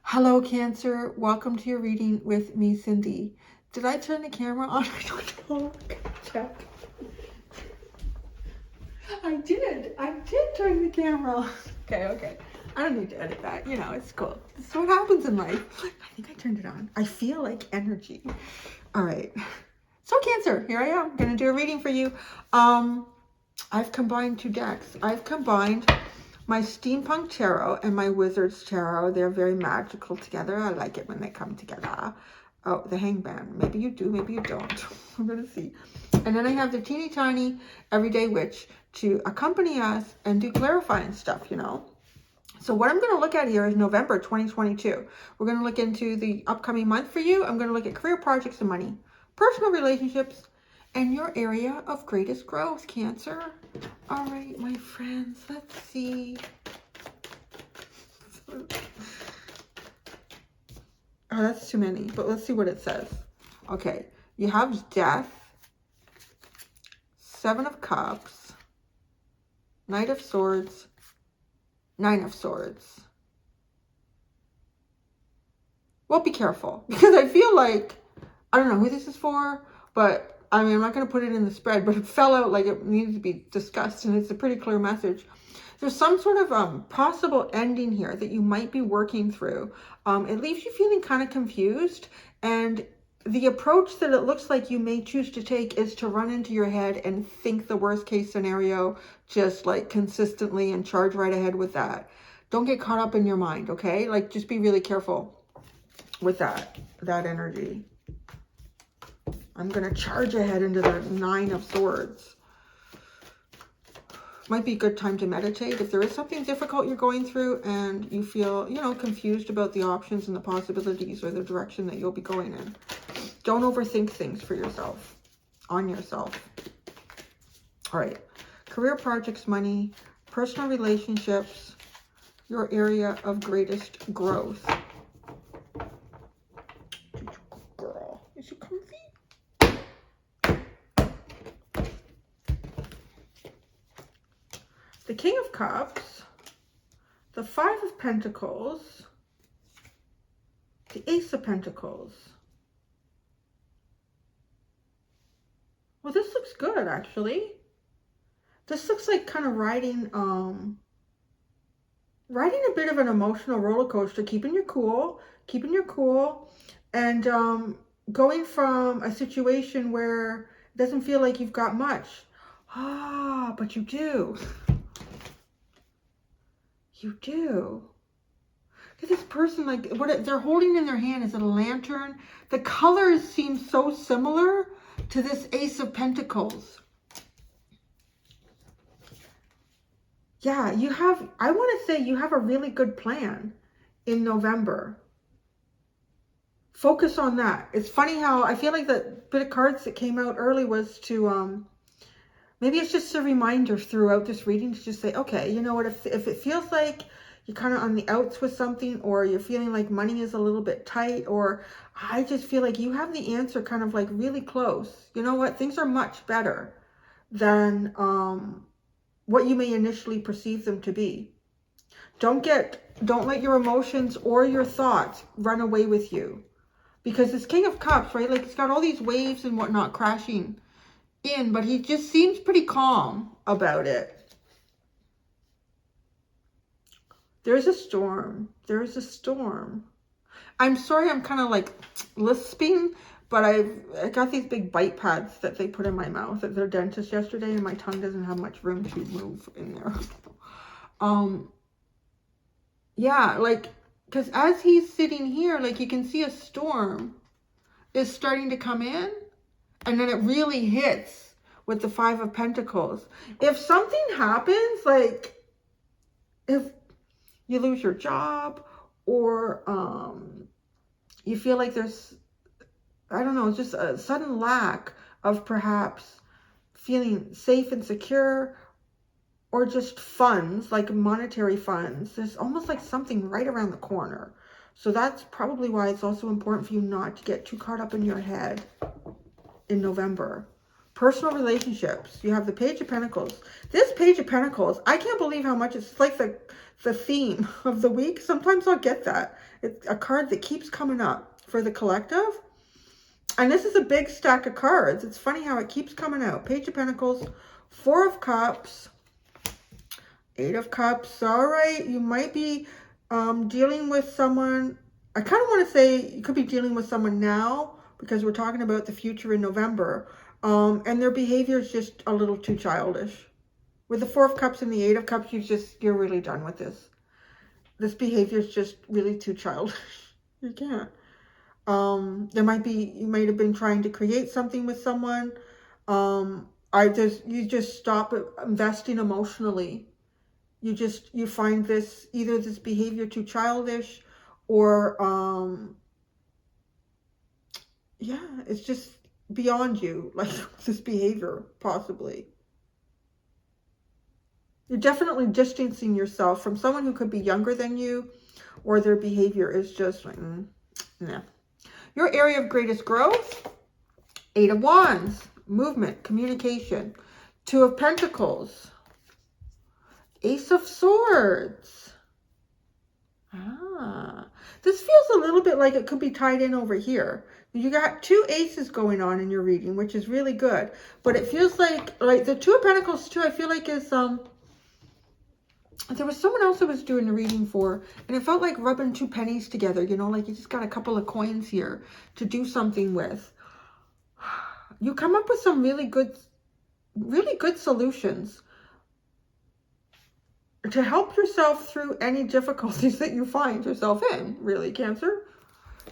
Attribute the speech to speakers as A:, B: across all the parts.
A: Hello, Cancer. Welcome to your reading with me, Cindy. Did I turn the camera on? I don't know. Check. I did turn the camera on. Okay. I don't need to edit that. You know, it's cool. This is what happens in life. I think I turned it on. I feel like energy. All right. So, Cancer, here I am. I'm going to do a reading for you. I've combined two decks. I've combined my Steampunk Tarot and my Wizard's Tarot. They're very magical together. I like it when they come together. Oh, the Hangman. Maybe you do, maybe you don't. I'm going to see. And then I have the teeny tiny Everyday Witch to accompany us and do clarifying stuff, you know. So what I'm going to look at here is November 2022. We're going to look into the upcoming month for you. I'm going to look at career projects and money, personal relationships, and your area of greatest growth, Cancer. All right, my friends, let's see. Oh, that's too many, but let's see what it says. Okay, you have Death, Seven of Cups, Knight of Swords, Nine of Swords. Well, be careful, because I feel like, I don't know who this is for, but I mean, I'm not going to put it in the spread, but it fell out like it needed to be discussed, and it's a pretty clear message. There's some sort of possible ending here that you might be working through. It leaves you feeling kind of confused, and the approach that it looks like you may choose to take is to run into your head and think the worst case scenario just like consistently and charge right ahead with that. Don't get caught up in your mind, okay? Like, just be really careful with that energy. I'm going to charge ahead into the Nine of Swords. Might be a good time to meditate. If there is something difficult you're going through and you feel, you know, confused about the options and the possibilities or the direction that you'll be going in, don't overthink things for yourself, on yourself. All right. Career projects, money, personal relationships, your area of greatest growth. Girl, is you comfy? The King of Cups, the Five of Pentacles, the Ace of Pentacles. Well, this looks good, actually. This looks like kind of riding a bit of an emotional roller coaster, keeping your cool, and going from a situation where it doesn't feel like you've got much. Ah, but you do. You do. This person, like, what they're holding in their hand, is it a lantern? The colors seem so similar to this Ace of Pentacles. Yeah, you have, I want to say you have a really good plan in November. Focus on that. It's funny how I feel like the bit of cards that came out early was to, maybe it's just a reminder throughout this reading to just say, okay, you know what, if it feels like you're kind of on the outs with something, or you're feeling like money is a little bit tight, or I just feel like you have the answer kind of like really close. You know what? Things are much better than what you may initially perceive them to be. Don't let your emotions or your thoughts run away with you. Because this King of Cups, right? Like, he's got all these waves and whatnot crashing in, but he just seems pretty calm about it. There's a storm. There's a storm. I'm sorry, I'm kind of like lisping, but I got these big bite pads that they put in my mouth at their dentist yesterday, and my tongue doesn't have much room to move in there. Yeah, like, because as he's sitting here, like, you can see a storm is starting to come in, and then it really hits with the Five of Pentacles. If something happens, like, if you lose your job, or you feel like there's, I don't know, just a sudden lack of perhaps feeling safe and secure, or just funds, like monetary funds, there's almost like something right around the corner. So that's probably why it's also important for you not to get too caught up in your head in November. Personal relationships. You have the Page of Pentacles. This Page of Pentacles, I can't believe how much it's like the theme of the week. Sometimes I'll get that. It's a card that keeps coming up for the collective. And this is a big stack of cards. It's funny how it keeps coming out. Page of Pentacles, Four of Cups, Eight of Cups. All right, you might be dealing with someone. I kind of want to say you could be dealing with someone now because we're talking about the future in November. And their behavior is just a little too childish. With the Four of Cups and the Eight of Cups, you're really done with this. This behavior is just really too childish. You can't. You might have been trying to create something with someone. You just stop investing emotionally. You find either this behavior too childish or, yeah, it's just beyond you, like this behavior, possibly. You're definitely distancing yourself from someone who could be younger than you, or their behavior is just like, nah. Your area of greatest growth, Eight of Wands, movement, communication, Two of Pentacles, Ace of Swords. This feels a little bit like it could be tied in over here. You got two aces going on in your reading, which is really good. But it feels like the Two of Pentacles too, I feel like is, there was someone else I was doing the reading for, and it felt like rubbing two pennies together, you know, like you just got a couple of coins here to do something with. You come up with some really good solutions to help yourself through any difficulties that you find yourself in, really, Cancer.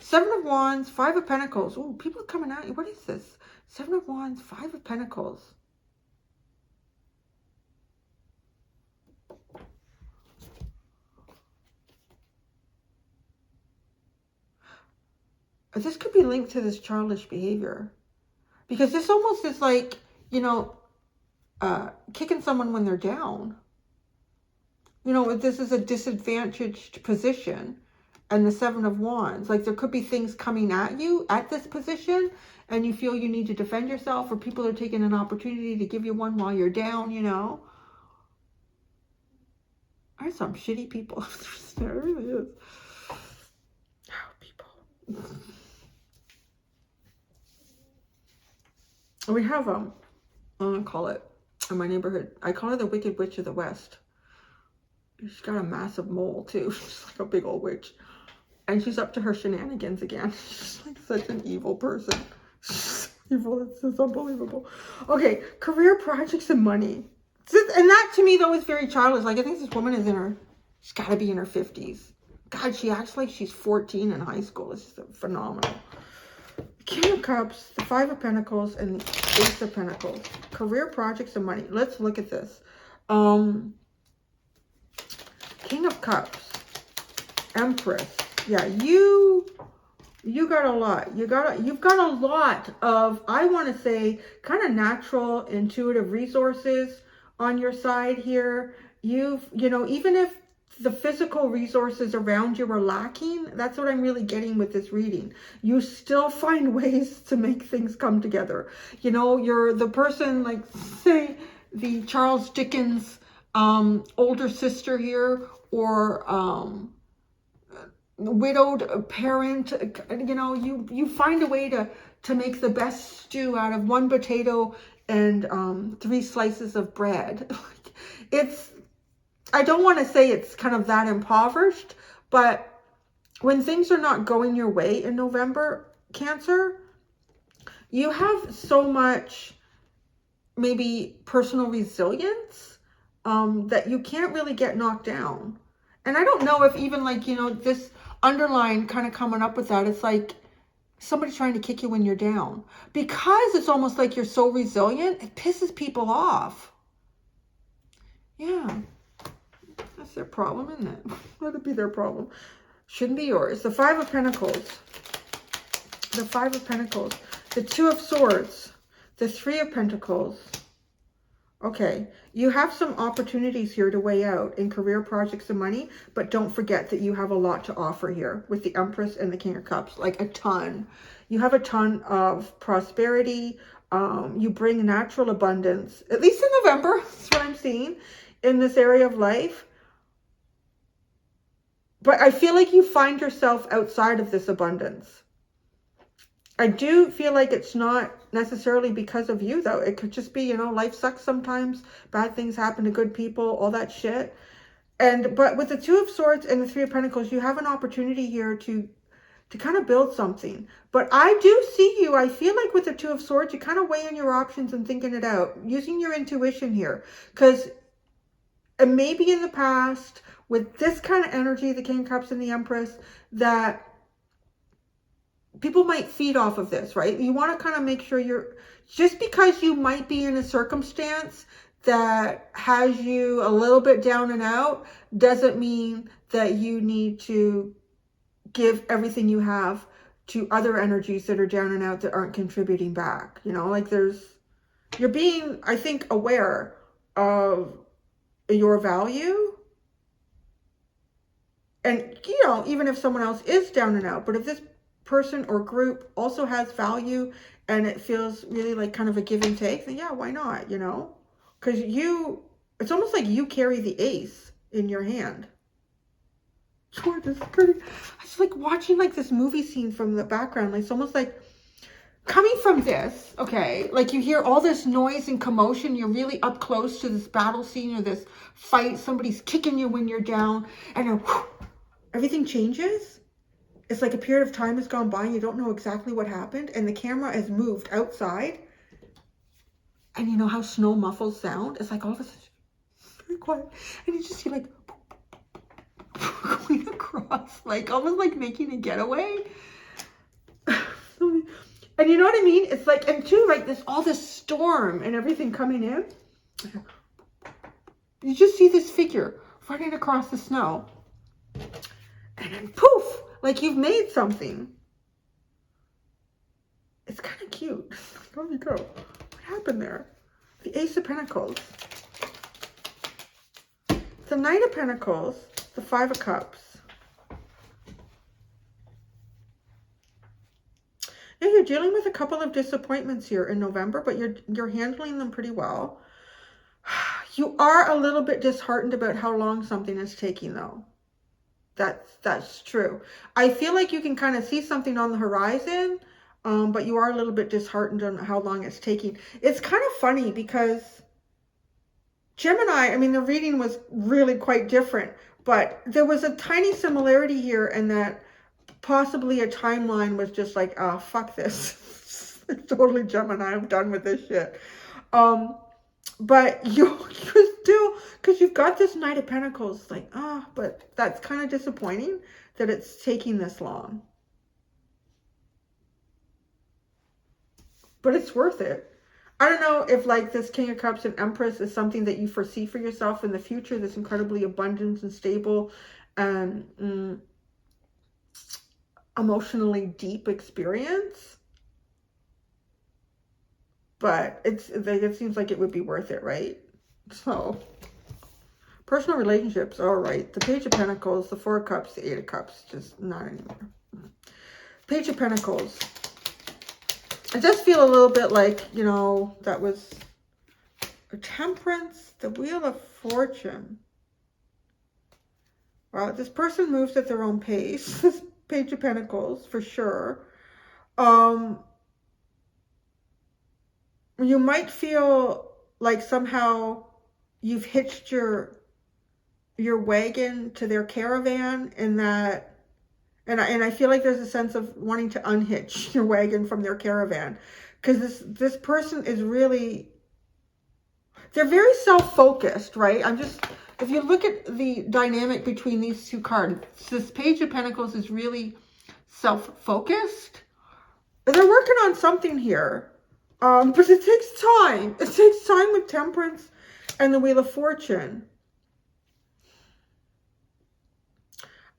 A: Seven of Wands, Five of Pentacles. Oh, people are coming at you. What is this? Seven of Wands, Five of Pentacles. This could be linked to this childish behavior. Because this almost is like, you know, kicking someone when they're down. You know, this is a disadvantaged position. And the Seven of Wands, like there could be things coming at you at this position and you feel you need to defend yourself, or people are taking an opportunity to give you one while you're down, you know. There's some shitty people. There really is. Oh, people. We have, I'm going to call it, in my neighborhood, I call her the Wicked Witch of the West. She's got a massive mole too. She's like a big old witch. And she's up to her shenanigans again. She's like such an evil person. She's evil. It's unbelievable. Okay, career, projects, and money. And that to me though is very childish. Like I think this woman is she's got to be in her 50s. God, she acts like she's 14 in high school. It's just phenomenal. King of Cups, the Five of Pentacles, and the Ace of Pentacles. Career, projects, and money. Let's look at this. King of Cups, Empress. Yeah, you got a lot. You've got a lot of, I want to say, kind of natural, intuitive resources on your side here. You know, even if the physical resources around you are lacking, that's what I'm really getting with this reading. You still find ways to make things come together. You know, you're the person, like, say, the Charles Dickens older sister here, or widowed parent, you know, you find a way to make the best stew out of one potato and 3 slices of bread. I don't want to say it's kind of that impoverished, but when things are not going your way in November, Cancer, you have so much maybe personal resilience that you can't really get knocked down. And I don't know if even like, you know, this underline kind of coming up with that, it's like somebody's trying to kick you when you're down. Because it's almost like you're so resilient, it pisses people off. Yeah. That's their problem, isn't it? Let it be their problem. Shouldn't be yours. The Five of Pentacles. The Five of Pentacles. The Two of Swords. The Three of Pentacles. Okay, you have some opportunities here to weigh out in career, projects, and money, but don't forget that you have a lot to offer here with the Empress and the King of Cups, like a ton. You have a ton of prosperity, You bring natural abundance, at least in November. That's what I'm seeing in this area of life. But I feel like you find yourself outside of this abundance. I do feel like it's not necessarily because of you, though. It could just be, you know, life sucks sometimes. Bad things happen to good people, all that shit. But with the Two of Swords and the Three of Pentacles, you have an opportunity here to kind of build something. But I do see you, I feel like with the Two of Swords, you kind of weighing your options and thinking it out, using your intuition here. Because maybe in the past, with this kind of energy, the King of Cups and the Empress, that people might feed off of this, right? You want to kind of make sure you're, just because you might be in a circumstance that has you a little bit down and out, doesn't mean that you need to give everything you have to other energies that are down and out that aren't contributing back. You know, like you're being, I think, aware of your value. And, you know, even if someone else is down and out, but if this person or group also has value and it feels really like kind of a give and take, then yeah, why not, you know? Because it's almost like you carry the ace in your hand. Sure, this is pretty. I just like watching like this movie scene from the background. Like it's almost like coming from this, okay, like you hear all this noise and commotion. You're really up close to this battle scene or this fight. Somebody's kicking you when you're down, and then whew, everything changes. It's like a period of time has gone by and you don't know exactly what happened, and the camera has moved outside. And you know how snow muffles sound? It's like all of a sudden very quiet, and you just see like going across, like almost like making a getaway. And you know what I mean? It's like, and too, like all this storm and everything coming in. You just see this figure running across the snow. And then poof, like you've made something. It's kind of cute. Let me go. What happened there? The Ace of Pentacles. The Knight of Pentacles. The Five of Cups. Yeah, you're dealing with a couple of disappointments here in November, but you're handling them pretty well. You are a little bit disheartened about how long something is taking, though. That's true. I feel like you can kind of see something on the horizon, but you are a little bit disheartened on how long it's taking. It's kind of funny because Gemini, I mean, the reading was really quite different, but there was a tiny similarity here in that possibly a timeline was just like, oh, fuck this. It's totally Gemini. I'm done with this shit. But you still, because you've got this Knight of Pentacles, like, but that's kind of disappointing that it's taking this long. But it's worth it. I don't know if like this King of Cups and Empress is something that you foresee for yourself in the future, this incredibly abundant and stable and emotionally deep experience. But it seems like it would be worth it, right? So, personal relationships, all right. The Page of Pentacles, the Four of Cups, the Eight of Cups, just not anymore. Page of Pentacles. It does feel a little bit like, you know, that was a Temperance, the Wheel of Fortune. Wow, this person moves at their own pace. This Page of Pentacles, for sure. You might feel like somehow you've hitched your wagon to their caravan in that, and I feel like there's a sense of wanting to unhitch your wagon from their caravan, because this person is really, they're very self-focused, right? If you look at the dynamic between these two cards, this Page of Pentacles is really self-focused. They're working on something here. But it takes time. It takes time with Temperance and the Wheel of Fortune.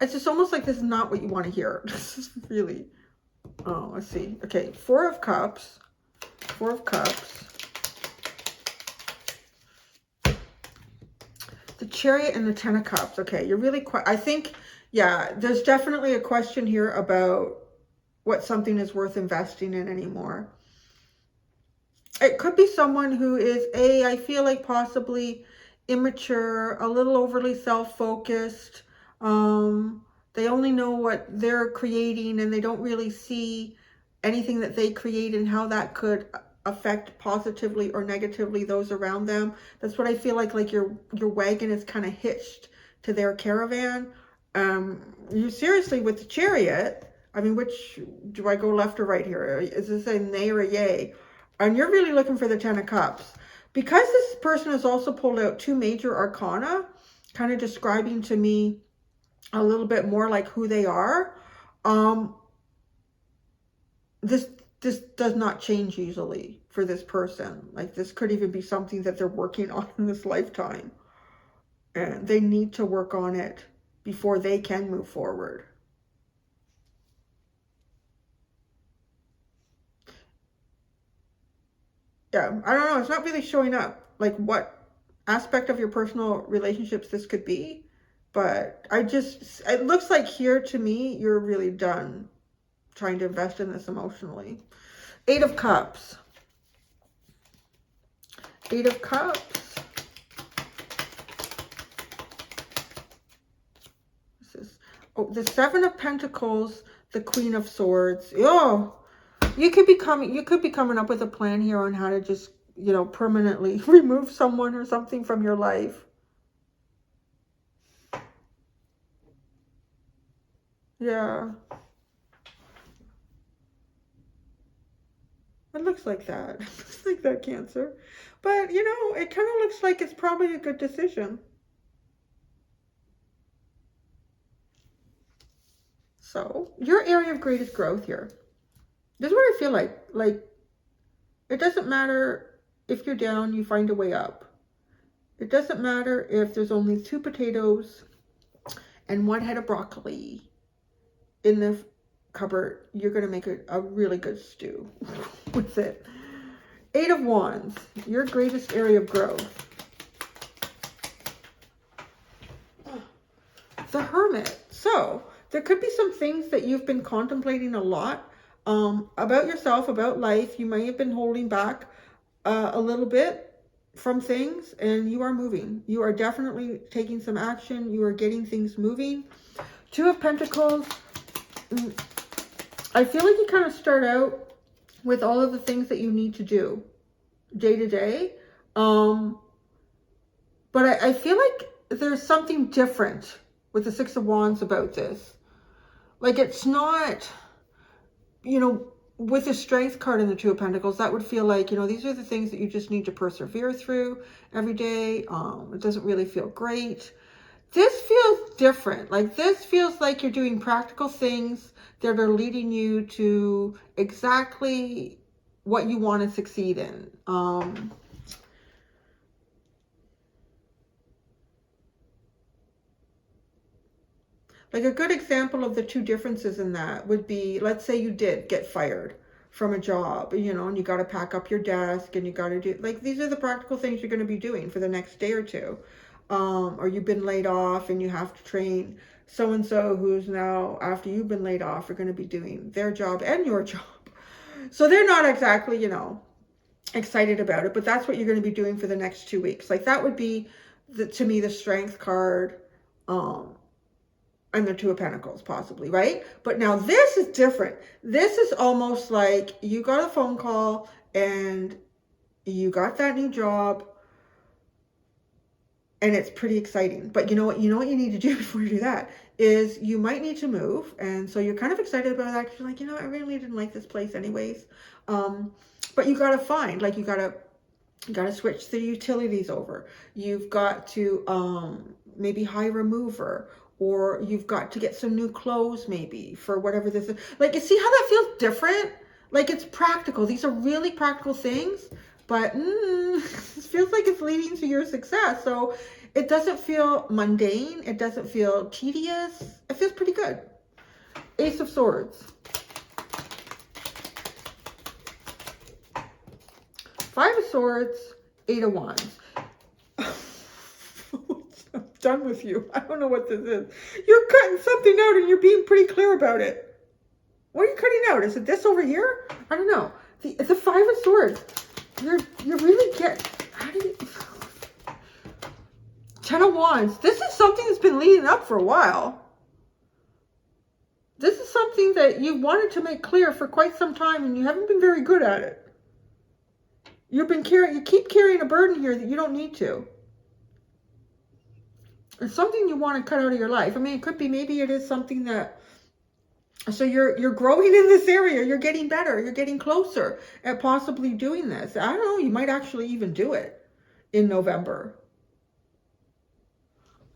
A: It's just almost like this is not what you want to hear. This is really, let's see. Okay, Four of Cups. Four of Cups. The Chariot and the Ten of Cups. Okay, you're really quite, I think, yeah, there's definitely a question here about what something is worth investing in anymore. It could be someone who is, I feel like possibly immature, a little overly self-focused. They only know what they're creating and they don't really see anything that they create and how that could affect positively or negatively those around them. That's what I feel like your wagon is kind of hitched to their caravan. You seriously, with the Chariot, I mean, which, do I go left or right here? Is this a nay or a yay? And you're really looking for the 10 of Cups. Because this person has also pulled out 2 major arcana, kind of describing to me a little bit more like who they are. This does not change easily for this person. Like, this could even be something that they're working on in this lifetime. And they need to work on it before they can move forward. Yeah, I don't know. It's not really showing up like what aspect of your personal relationships this could be. But it looks like here to me, you're really done trying to invest in this emotionally. 8 of Cups. 8 of Cups. The 7 of Pentacles, the Queen of Swords. Oh, you could be coming up with a plan here on how to just, permanently remove someone or something from your life. Yeah. It looks like that. It looks like that, Cancer. But, it kind of looks like it's probably a good decision. So, your area of greatest growth here. This is what I feel like. Like, it doesn't matter if you're down, you find a way up. It doesn't matter if there's only 2 potatoes and 1 head of broccoli in the cupboard. You're going to make a really good stew with it. 8 of Wands, your greatest area of growth. The Hermit. So, there could be some things that you've been contemplating a lot about yourself, about life. You may have been holding back a little bit from things, and you are moving. You are definitely taking some action. You are getting things moving. 2 of Pentacles. I feel like you kind of start out with all of the things that you need to do day to day. But I feel like there's something different with the 6 of Wands about this. Like, it's not, with the Strength card in the 2 of Pentacles, that would feel like, these are the things that you just need to persevere through every day. It doesn't really feel great. This feels different. Like, this feels like you're doing practical things that are leading you to exactly what you want to succeed in. Like, a good example of the 2 differences in that would be, let's say you did get fired from a job, and you got to pack up your desk and you got to do, like, these are the practical things you're going to be doing for the next day or 2. Or you've been laid off and you have to train so-and-so who's now, after you've been laid off, are going to be doing their job and your job. So they're not exactly, excited about it, but that's what you're going to be doing for the next 2 weeks. Like, that would be, to me, the Strength card, and the 2 of Pentacles, possibly, right? But now this is different. This is almost like you got a phone call and you got that new job, and it's pretty exciting. But you know what you need to do before you do that is you might need to move. And so you're kind of excited about that because you're like, I really didn't like this place anyways. But you got to find, like, you got to switch the utilities over. You've got to maybe hire a mover, or you've got to get some new clothes maybe for whatever this is. Like, you see how that feels different? Like, it's practical. These are really practical things, but it feels like it's leading to your success. So it doesn't feel mundane. It doesn't feel tedious. It feels pretty good. Ace of Swords. 5 of Swords, 8 of Wands. I'm done with you. I don't know what this is. You're cutting something out and you're being pretty clear about it. What are you cutting out? Is it this over here? I don't know. The 5 of Swords. you really get, how do you, 10 of Wands. This is something that's been leading up for a while. This is something that you wanted to make clear for quite some time and you haven't been very good at it. You keep carrying a burden here that you don't need to. It's something you want to cut out of your life. I mean, it could be, maybe it is something that, so you're growing in this area. You're getting better. You're getting closer at possibly doing this. I don't know. You might actually even do it in November.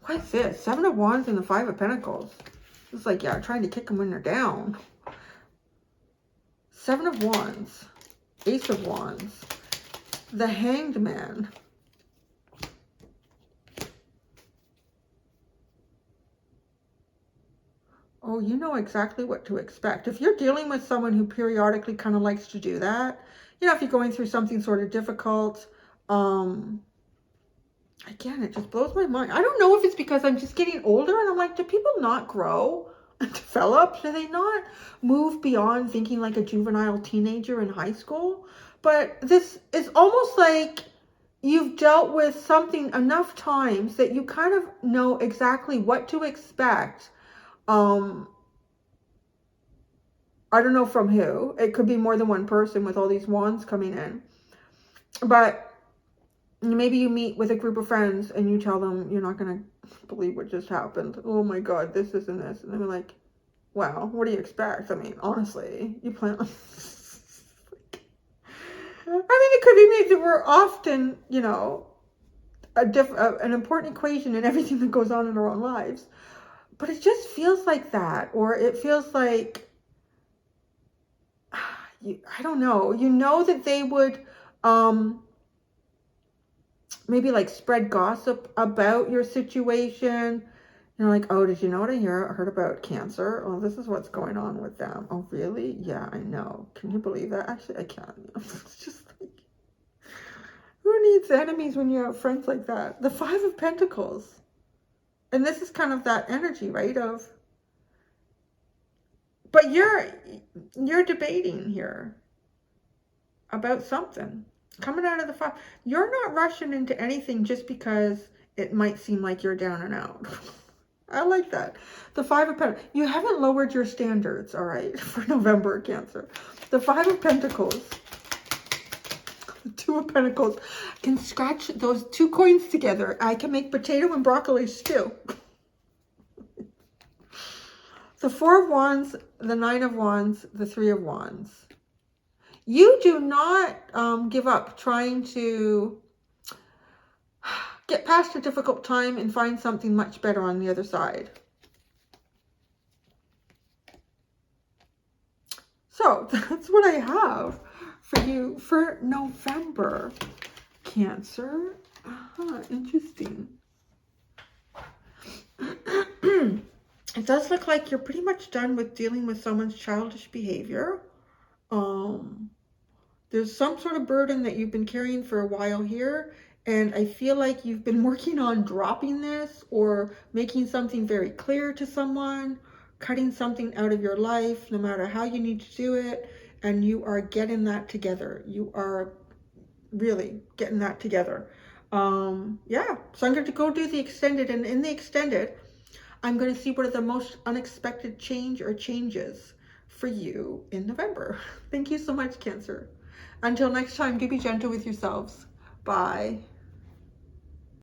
A: What's this? 7 of Wands and the 5 of Pentacles. It's like, yeah, trying to kick them when they're down. 7 of Wands. Ace of Wands. The Hanged Man. Oh, you know exactly what to expect. If you're dealing with someone who periodically kind of likes to do that, you know, if you're going through something sort of difficult, again, it just blows my mind. I don't know if it's because I'm just getting older and I'm like, do people not grow and develop? Do they not move beyond thinking like a juvenile teenager in high school? But this is almost like you've dealt with something enough times that you kind of know exactly what to expect. I don't know from who. It could be more than one person with all these wands coming in. But maybe you meet with a group of friends and you tell them you're not going to believe what just happened. Oh my God, this and this. And they're like, wow, what do you expect? I mean, honestly, you plan on... I mean, it could be maybe that we're often, you know, an important equation in everything that goes on in our own lives. But it just feels like that. Or it feels like, I don't know. You know that they would maybe like spread gossip about your situation. You know, like, oh, did you know what I heard about Cancer? Oh, this is what's going on with them. Oh, really? Yeah, I know. Can you believe that? Actually, I can't. It's just like, who needs enemies when you have friends like that? The 5 of Pentacles. And this is kind of that energy, right? But you're debating here about something coming out of the 5. You're not rushing into anything just because it might seem like you're down and out. I like that. The 5 of Pentacles. You haven't lowered your standards, all right, for November, Cancer. The 5 of Pentacles. The 2 of Pentacles. I can scratch those 2 coins together. I can make potato and broccoli stew. The 4 of Wands, the 9 of Wands, the 3 of Wands. You do not give up trying to get past a difficult time and find something much better on the other side. So that's what I have for you for November, Cancer. Interesting. It does look like you're pretty much done with dealing with someone's childish behavior. There's some sort of burden that you've been carrying for a while here. And I feel like you've been working on dropping this or making something very clear to someone, cutting something out of your life, no matter how you need to do it. And you are getting that together. You are really getting that together. Yeah, so I'm going to go do the extended. And in the extended, I'm going to see what are the most unexpected changes for you in November. Thank you so much, Cancer. Until next time, do be gentle with yourselves. Bye.